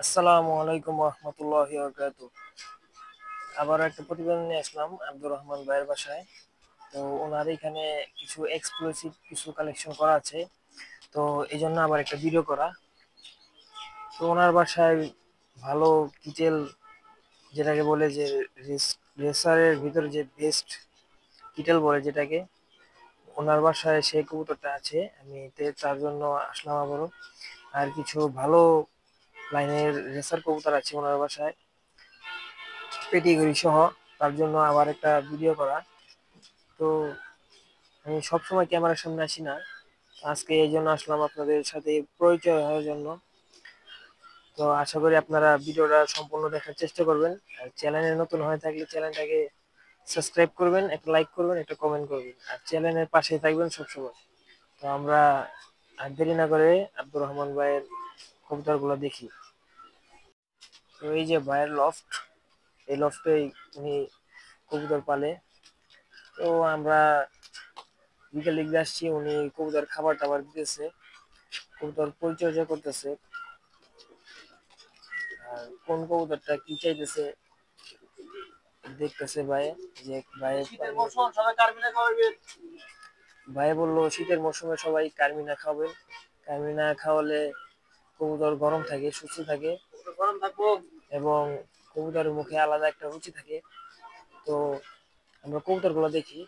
আসসালামু আলাইকুম রহমতুল্লাহি ওয়া আবার একটা প্রতিবেদন নিয়ে আসলাম আব্দুর রহমান ভাইয়ের বাসায়। তো ওনার এখানে কিছু এক্সক্লুসিভ কিছু কালেকশন করা আছে, তো এই জন্য আবার একটা ভিডিও করা। তো ওনার বাসায় ভালো কিটেল, যেটাকে বলে যে রেসারের ভিতরে যে বেস্ট কিটেল বলে যেটাকে, ওনার বাসায় সেই কবুতরটা আছে। আমি তার জন্য আসলাম আবারও। আর কিছু ভালো লাইনের রেসার কবুতর আছে ওনার বাসায়, পেটিগড়ি সহ, তার জন্য আবার একটা ভিডিও করা। তো আমি সবসময় ক্যামেরার সামনে আসি না, আজকে এই জন্য আসলাম আপনাদের সাথে পরিচয় হওয়ার জন্য। তো আশা করি আপনারা ভিডিওটা সম্পূর্ণ দেখার চেষ্টা করবেন। আর চ্যানেলে নতুন হয়ে থাকলে চ্যানেলটাকে সাবস্ক্রাইব করবেন, একটা লাইক করবেন, একটা কমেন্ট করবেন, আর চ্যানেলের পাশে থাকবেন সবসময়। তো আমরা আর দেরি না করে আব্দুর রহমান ভাইয়ের কবুতরগুলো দেখি। তো এই যে ভাইয়ের লফট, এই লফটেই উনি কবুতর পালে। তো আমরা বিকেল দিকে আসছি, উনি কবুতর খাবার টাবার দিতেছে, কবুতর পরিচর্যা করতেছে। আর কোন কবুতরটা কি চাইতেছে দেখতেছে ভাই। যে ভাই ভাই বললো শীতের মৌসুমে সবাই কার্মিনা খাবেন, কার্মিনা খাওয়ালে কবুতর গরম থাকে, সুস্থ থাকে, এবং কবুতরের মুখে আলাদা একটা রুচি থাকে। তো আমরা কবুতর গুলো দেখি।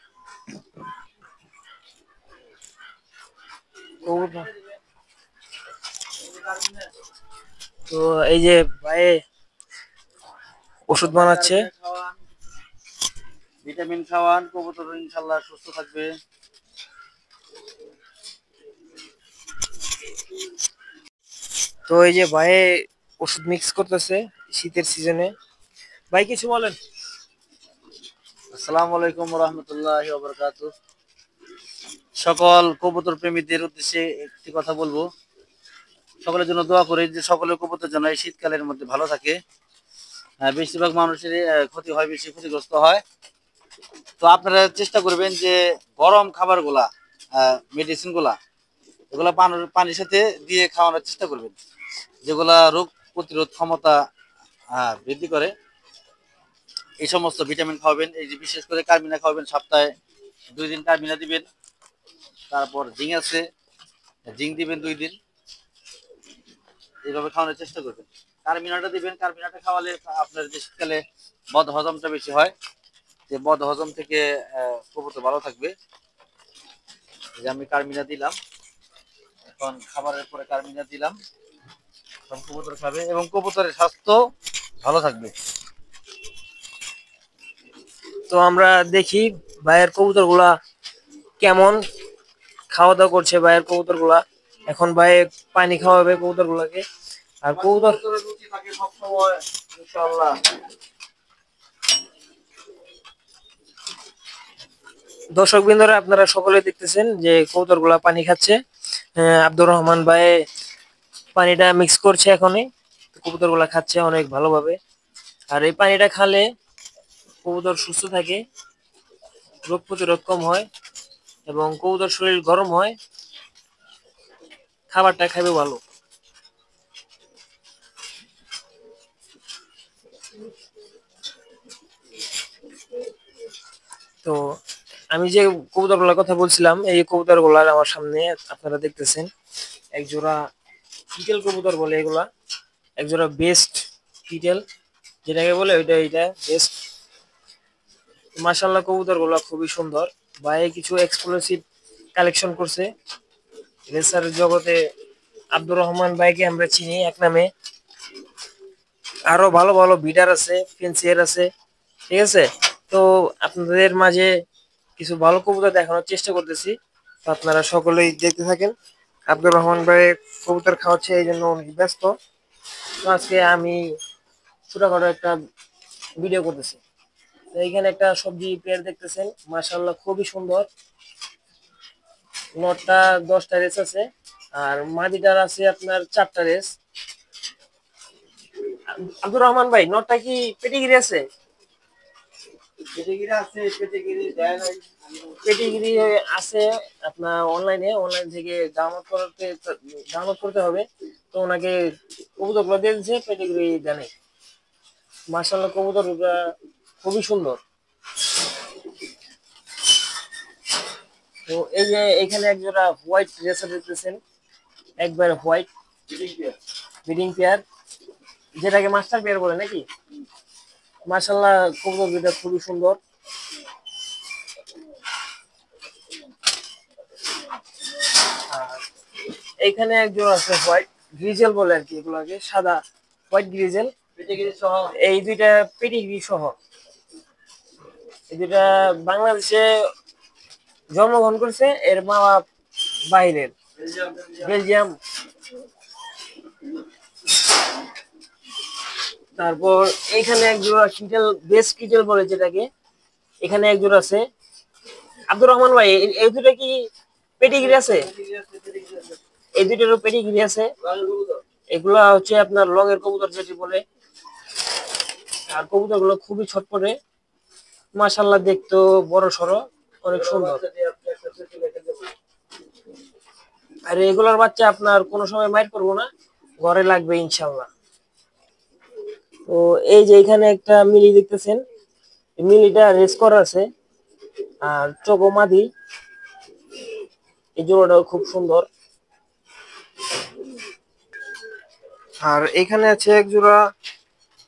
কবুতর, তো এই যে ভাই ওষুধ বানাচ্ছে, ভিটামিন খাওয়ান, কবুতর ইনশাল্লাহ সুস্থ থাকবে। তো এই যে ভাই ওষুধ মিক্স করতেছে শীতের সিজনে। ভাই কিছু বলেন। আসসালামু আলাইকুম রহমতুল্লাহি ওয়া বারাকাতুহু। সকল কবুতর প্রেমীদের উদ্দেশ্যে একটি কথা বলবো, সকলের জন্য দোয়া করি যে সকলের কবুতর যেন এই শীতকালের মধ্যে ভালো থাকে। বেশিরভাগ মানুষের ক্ষতি হয়, বেশি ক্ষতিগ্রস্ত হয়। তো আপনারা চেষ্টা করবেন যে গরম খাবারগুলা, মেডিসিনগুলা, এগুলা পানির সাথে দিয়ে খাওয়ানোর চেষ্টা করবেন, যেগুলা রোগ প্রতিরোধ ক্ষমতা বৃদ্ধি করে। এই সমস্ত ভিটামিন খাওয়াবেন। এই যে বিশেষ করে কার্মিনা খাওয়াবেন, সপ্তাহে 2 দিন কার্মিনা দিবেন। তারপর জিং আছে, জিং দিবেন 2 দিন। এইভাবে খাওয়ানোর চেষ্টা করবেন। কার্মিনাটা দিবেন, কার্মিনাটা খাওয়ালে আপনার যে শীতকালে বদ হজমটা বেশি হয়, যে বদ হজম থেকে কবুতর ভালো থাকবে। যে আমি কার্মিনা দিলাম, এখন খাবারের পরে কার্মিনা দিলাম, সব কবুতর খাবে এবং কবুতরের স্বাস্থ্য ভালো থাকবে। তো আমরা দেখি ভাইয়ের কবুতর গুলা কেমন খাওয়া দাওয়া করছে। ভাইয়ের কবুতর গুলা এখন ভাই পানি খাওয়াবে কবুতর গুলাকে। আর কবুতর রুচি থাকে সবসময়, ইনশাআল্লাহ। দর্শক বিন্দুরা আপনারা সকলে দেখতেছেন যে কবুতর গুলা পানি খাচ্ছে। আব্দুর রহমান ভাই পানিটা মিক্স করছে এখনই, কবুতর গুলা খাচ্ছে অনেক ভালোভাবে। আর এই পানিটা খালে কবুতর সুস্থ থাকে, রোগ প্রতিরোধ কম হয়, এবং কবুতর শরীর গরম হয়, খাবারটা খাবে ভালো। তো আমি যে কবুতরগুলোর কথা বলছিলাম, এই কবুতরগুলার আমার সামনে আপনারা দেখতেছেন এক জোড়া কিটেল কবুতর বলে এগুলা, এক জোড়া বেস্ট কিটেল যেটাকে বলে, ওইটা এইটা বেস্ট। মাশাআল্লাহ কবুতর গুলা খুবই সুন্দর। ভাই কিছু এক্সক্লুসিভ কালেকশন করছে রেসার জগতে। আব্দুর রহমান ভাইকে আমরা চিনি এক নামে, আরো ভালো ভালো বিডার আছে, ফেন্সিয়ার আছে, ঠিক আছে। তো আপনাদের মাঝে কিছু ভালো কবুতর দেখানোর চেষ্টা করতেছি, তো আপনারা সকলেই দেখতে থাকেন। আব্দুর রহমান ভাই কবুতর খাওয়াচ্ছে, এই জন্য উনি ব্যস্ত। তো আজকে আমি ছোটখাটো একটা ভিডিও করতেছি। তো এইখানে একটা সবজি পেয়ার দেখতেছেন, মাশাআল্লাহ খুবই সুন্দর। নটটা 10টা রেস আছে, আর মাদিটার আছে আপনার 4টা রেস। আব্দুর রহমান ভাই নটটা কি পেটিগিরি আছে? পেটিগিরি আছে আপনার অনলাইন থেকে ডাউনলোড করতে হবে। তো ওনাকে কবুতরগুলো দিয়ে দিচ্ছে, পেটিগিরি জানে। মার্শাল্লাহ কবুতরটা খুবই সুন্দর। তো এই যে এখানে একজোড়া হোয়াইট রেসার দেখতেছেন, একবার হোয়াইট ব্রিডিং পেয়ার, যেটাকে মাস্টার পেয়ার বলে নাকি। মার্শাল্লাহ কবুতর দুটা খুবই সুন্দর। আর এইখানে একজন আছে হোয়াইট গ্রিজেল বলে আর কি, এগুলোকে সাদা হোয়াইট গ্রিজেল, এই দুইটা পেডিগ্রি সহ। এই দুইটা বাংলাদেশে জন্মগ্রহণ করছে, এর মা বাপ বাইরের, বেলজিয়াম। তারপর এখানে একজোড়া কিটেল, বেস কিটেল বলে যেটাকে, এখানে একজোড়া আছে। আব্দুর রহমান ভাই, এই দুটো কি পেডিগ্রি আছে? এই দুটোরও পেডিগ্রি আছে। এগুলা হচ্ছে আপনার লং এর কবুতর যেটি বলে। আর কবুতর গুলো খুবই ছটপটে, মাশাল্লাহ দেখতেও বড় সড়ো, অনেক সুন্দর। আর এগুলোর বাচ্চা আপনার কোনো সময় মাইর করবো না, ঘরে লাগবে ইনশাল্লাহ। তো এই যে এখানে একটা মিলি দেখতেছেন, মিলিটা রেস করা আছে। আর চকোমাদি, এই জোড়াটাও খুব সুন্দর। আর এখানে আছে এক জোড়া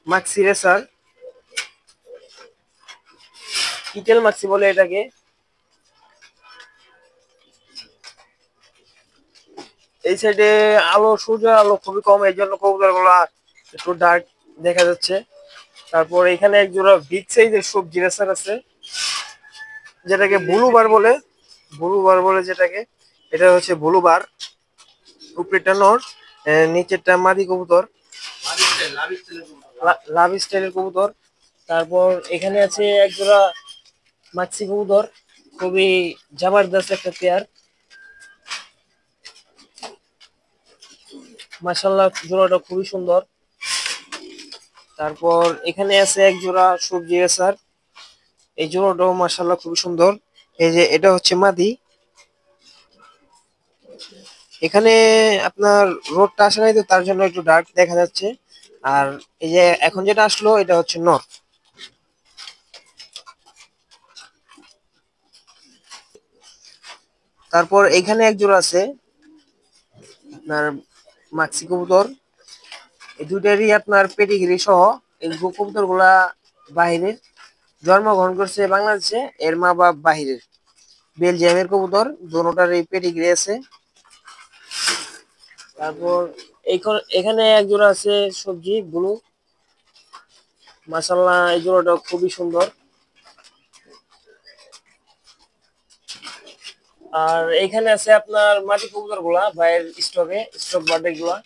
মাক্সি রেসার, কিটেল মাক্সি বলে এটাকে। এই সাইডে সূর্যের আলো খুবই কম, এই জন্য কবুতর গুলা একটু ডার্ক দেখা যাচ্ছে। তারপর এখানে এক জোড়া বিগ সাইজের সবজি রেসার আছে, যেটাকে ব্লু বার বলে যেটাকে। এটা হচ্ছে ব্লু বার, উপরেরটা নর, নিচেরটা মাদি কবুতর, লাভ স্টাইলের কবুতর। তারপর এখানে আছে এক জোড়া মাক্সি কবুতর, খুবই জবরদস্ত একটা পেয়ার, মাশাল্লাহ জোড়াটা খুবই সুন্দর। তারপর এখানে আছে এক জোড়া সবজি রেসার, এই জোড়াটাও মাশাল্লাহ খুবই সুন্দর। এই যে এটা হচ্ছে মাদি। এখানে আপনার রোডটা আসে নাই তো, তার জন্য একটু ডার্ক দেখা যাচ্ছে। আর এই যে এখন যেটা আসলো, এটা হচ্ছে নর। তারপর এখানে এক জোড়া আছে আপনার মাক্সি কবুতর, এই দুইটারই আপনার পেডিগ্রি সহ। এই কবুতর গুলা বাহিরের, জন্মগ্রহণ করছে বাংলাদেশে, এর মা বাপ বাহিরের, বেলজিয়ামের কবুতর, দোনোটার এই পেডিগ্রি আছে। তারপর এখানে এক জোড়া আছে সবজি ব্লু, মাশাল্লাহ এই জোড়াটা খুবই সুন্দর। আর এখানে আছে আপনার মাটি কবুতর গুলা ভাইয়ের স্টক বার্থডে গুলা।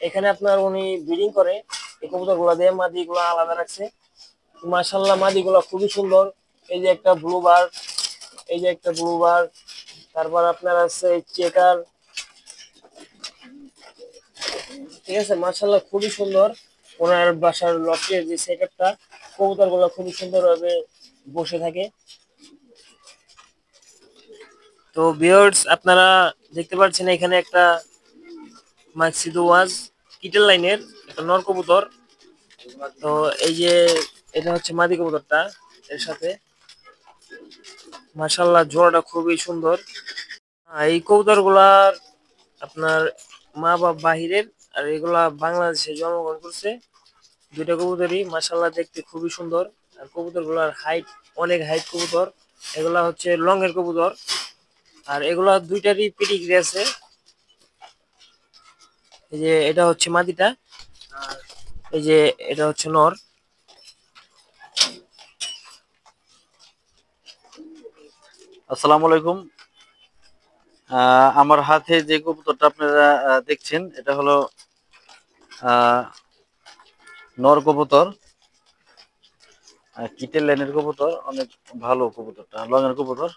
এখানে আপনার উনি ব্রিডিং করে, এই কবুতর গুলা দিয়ে মাদি গুলা আলাদা রাখছে। মাশাল্লাহ মাদি গুলা খুবই সুন্দর। এই যে একটা ব্লু বার, এই যে একটা ব্লু বার। তারপর আপনার আছে চেকার, ঠিক আছে। মাশাল্লাহ খুবই সুন্দর ওনার বাসার লফটের যে সেটআপটা, কবুতর গুলো খুবই সুন্দর ভাবে বসে থাকে। তো ভিউয়ার্স, আপনারা দেখতে পাচ্ছেন এখানে একটা মাক্সিদো ওয়াজ কিটেল লাইনের একটা নর কবুতর। তো এই যে এটা হচ্ছে মাদি কবুতরটা, এর সাথে মাশাল্লাহ জোড়াটা খুবই সুন্দর। এই কবুতর গুলার আপনার মা বাপ বাহিরের, আর এগুলা বাংলাদেশে জন্মগ্রহণ করছে। দুইটা কবুতরই মাশাল্লাহ দেখতে খুবই সুন্দর। আর কবুতর গুলার হাইট, অনেক হাইট কবুতর। এগুলা হচ্ছে লং এর কবুতর। আর এগুলা দুইটারই পেডিগ্রি আছে। এই যে এটা হচ্ছে মাদিটা, আর এই যে এটা হচ্ছে নর। আসসালামু আলাইকুম। আমার হাতে যে কবুতরটা আপনারা দেখছেন, এটা হলো নর কবুতর, কিটেল লাইনের কবুতর। অনেক ভালো কবুতরটা, লং এর কবুতর,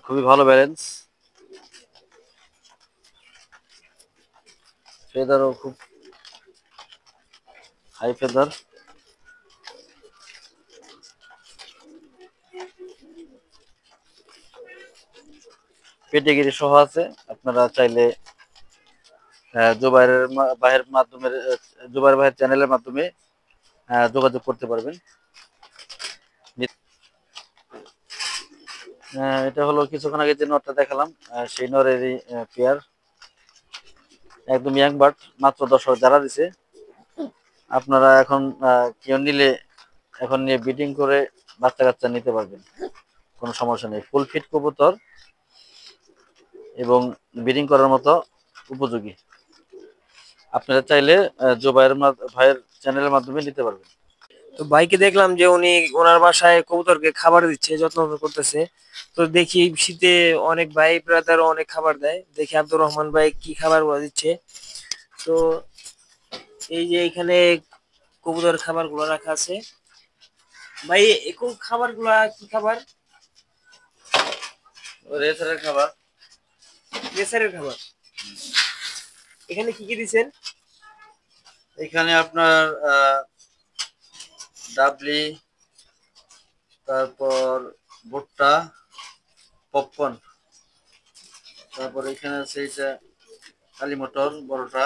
খুবই ভালো ব্যালেন্স, ফেদারও খুব হাই ফেদার। পেটিগিরি সহ আছে। আপনারা চাইলে জুবাইরের ভাইয়ের মাধ্যমে, জুবাইর ভাইয়ের চ্যানেলের মাধ্যমে যোগাযোগ করতে পারবেন। এটা হলো কিছুক্ষণ আগে যে নটটা দেখালাম, সেই নরেরই পেয়ার, একদম ইয়াং বার্ড, মাত্র 10 যারা দিছে। আপনারা এখন কেউ নিলে এখন নিয়ে বিডিং করে বাচ্চা কাচ্চা নিতে পারবেন, কোনো সমস্যা নেই। ফুল ফিট কবুতর এবং ব্রিডিং করার মতো উপযোগী। আপনারা চাইলে জুবাইর ভাইয়ের চ্যানেলের মাধ্যমে নিতে পারবেন। তো ভাইকে দেখলাম যে উনি ওনার বাসায় কবুতরকে খাবার দিচ্ছে, যত্ন করতেছে। তো দেখি শীতে অনেক ভাই ব্রাদার অনেক খাবার দেয়, দেখি আব্দুর রহমান ভাই কি খাবার গুলো দিচ্ছে। তো এই যে এখানে কবুতর খাবার গুলো রাখা আছে। ভাই এখন খাবার গুলা কি খাবার? রেসারের খাবার। রেসারের খাবার। এখানে কি কি দিচ্ছেন? এখানে আপনার ডাবলি, তারপর ভুট্টা, পপকর্ন, তারপর এখানে আছে এটা কালি মটর বড়টা।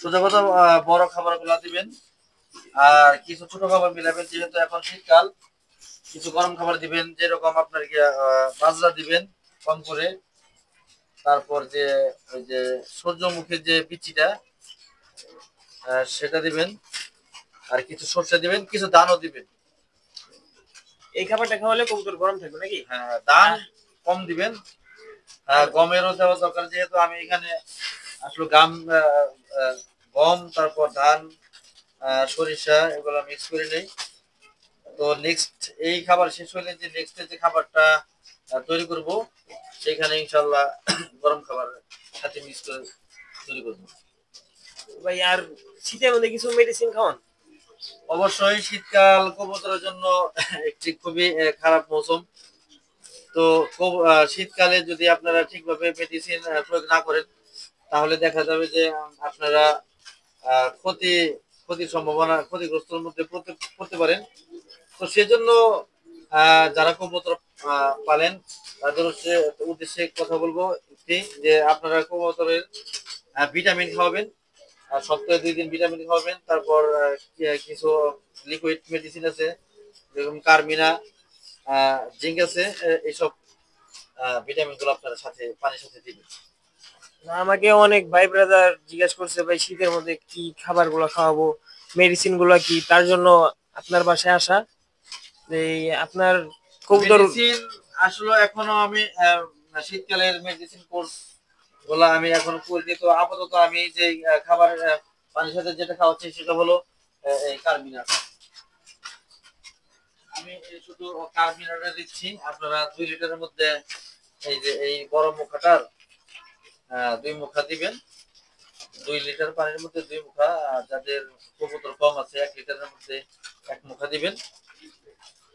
সোজা কথা, বড় খাবার গুলা দিবেন আর কিছু ছোট খাবার মিলাবেন, যেহেতু এখন শীতকাল। কিছু গরম খাবার দিবেন, যেরকম আপনার বাজরা দিবেন কম করে। তারপর যে ওই যে সূর্যমুখীর যে বিচিটা, সেটা দিবেন। আর কিছু সরষে দিবেন, কিছু দানও দিবেন। এই খাবারটা খাওয়ালে কবুতর গরম থাকবে নাকি? হ্যাঁ, দান কম দিবেন। গমেরও দেওয়া দরকার, যেহেতু আমি এখানে আসলে গম, তারপর ধান, সরিষা এগুলো মিক্স করে নেই। তো নেক্সট এই খাবার শেষ হলে যে নেক্সট যে খাবারটা তৈরি করব, সেখানে ইনশাল্লাহ গরম খাবার সাথে মিক্স করে তৈরি করব। ভাই আর শীতের মধ্যে কিছু মেডিসিন খাওয়ান? অবশ্যই শীতকাল কবুতরের জন্য একটি খুবই খারাপ মৌসুম। তো শীতকালে যদি আপনারা ঠিকভাবে মেডিসিন প্রয়োগ না করেন, তাহলে দেখা যাবে যে আপনারা ক্ষতির সম্ভাবনা, ক্ষতিগ্রস্তের মধ্যে পড়তে পারেন। তো সেজন্য যারা কবুতর পালেন, তাদের উদ্দেশ্যে কথা বলবো একটি, যে আপনারা কবুতরের ভিটামিন খাওয়াবেন। সপ্তাহে 2 দিন ভিটামিন খাওয়াবেন। তারপর কিছু লিকুইড মেডিসিন আছে, যেরকম কার্মিনা, জিঙ্ক আছে। এইসব ভিটামিন গুলো আপনারা সাথে পানির সাথে দিবেন। না, আমাকে অনেক ভাই ব্রাদার জিজ্ঞাসা করছে ভাই শীতের মধ্যে কি খাবার গুলো খাওয়াবো, মেডিসিন গুলো কি, তার জন্য আপনার বাসায় আসা। এই আপনার কবুতর মেডিসিন আসলে এখনো আমি শীতকালের মেডিসিন কোর্স গুলা আমি এখনো করিনি। তো আপাতত আমি যে খাবার পানির সাথে যেটা খাওয়াচ্ছি সেটা হলো এই কার্মিনার। আমি শুধু কার্মিনারটা দিচ্ছি। আপনারা 2 লিটারের মধ্যে এই যে এই বড় মুখাটার 2 মুখা দিবেন। 2 লিটার পানির মধ্যে 2 মুখা। যাদের কবুতর কম আছে, 1 লিটারের মধ্যে 1 মুখা দিবেন।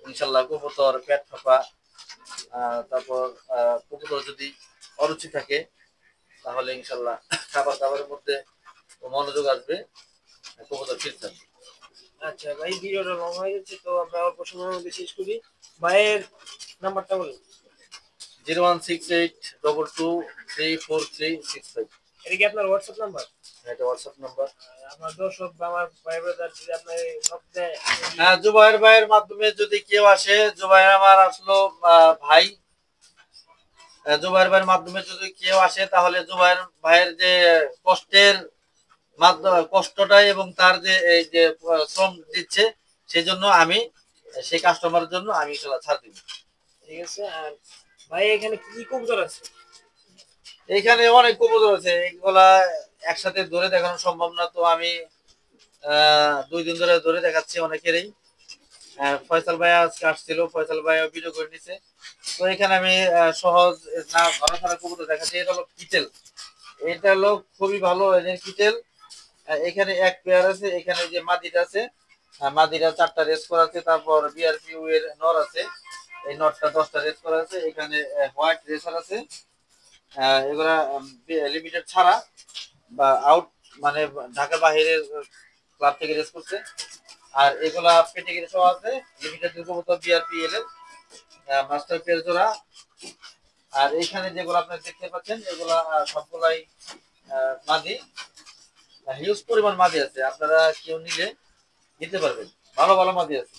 ইনশাল্লাহ কবুতর পেট ফাঁপা, তারপর কবুতর যদি অরুচি থাকে, তাহলে ইনশাল্লাহ খাবারের মধ্যে মনোযোগ আসবে, কবুতর ফিরতে হবে। আচ্ছা ভাই, ভিডিওটা লং হয়ে যাচ্ছে, তো আমরা অল্প সময়ের মধ্যে শেষ করি। ভাইয়ের নাম্বারটা বলুন। 01682234365। এটা কি আপনার হোয়াটসঅ্যাপ নাম্বার? এটা হোয়াটসঅ্যাপ নাম্বার। আমার দর্শক বা আমার ভাই ব্রাদার যদি আপনার নক দেয়, হ্যাঁ, জুবাইর ভাইয়ের মাধ্যমে যদি কেউ আসে, জুবাইর আমার আসলো ভাই। জুবাইর ভাইয়ের মাধ্যমে যদি কেউ আসে, তাহলে জুবাইর ভাইয়ের যে কষ্টের মাধ্যমে, কষ্টটাই এবং তার যে এই যে শ্রম দিচ্ছে, সেই জন্য আমি সেই কাস্টমারের জন্য আমি ইনশাল্লাহ ছাড় দিব। ঠিক আছে। আর ভাই এখানে কি কি কবুতর আছে? এইখানে অনেক কবুতর আছে, এইগুলা একসাথে ধরে দেখানো সম্ভব না। তো আমি 2 দিন ধরে ধরে দেখাচ্ছি অনেকেরই। ফয়সাল ভাই আজকে আসছিল, ফয়সাল ভাই ভিডিও করে নিছে। তো এখানে আমি সহজ না ধরা ধরা কবুতর দেখাচ্ছি। এটা হলো কিটেল। এটা হলো খুবই ভালো এদের কিটেল। এখানে এক পেয়ার আছে, এখানে যে মাদিটা আছে, মাদিরা 4টা রেস করা আছে। তারপর বিআরপিউ এর নর আছে, এই নরটা 10টা রেস করা আছে। এখানে হোয়াইট রেসার আছে। এগুলা লিমিটেড ছাড়া বা আউট, মানে ঢাকার বাহিরের ক্লাব থেকে রেস করছে। আর এগুলা পেটিগিরি সহ আছে, লিমিটেড কবুতর বিআরপিএল এর মাস্টার পেয়ার জোড়া। আর এখানে যেগুলো আপনারা দেখতে পাচ্ছেন এগুলা সবগুলাই মাদি, হিউজ পরিমাণ মাদি আছে, আপনারা কেউ নিলে নিতে পারবেন, ভালো ভালো মাদি আছে।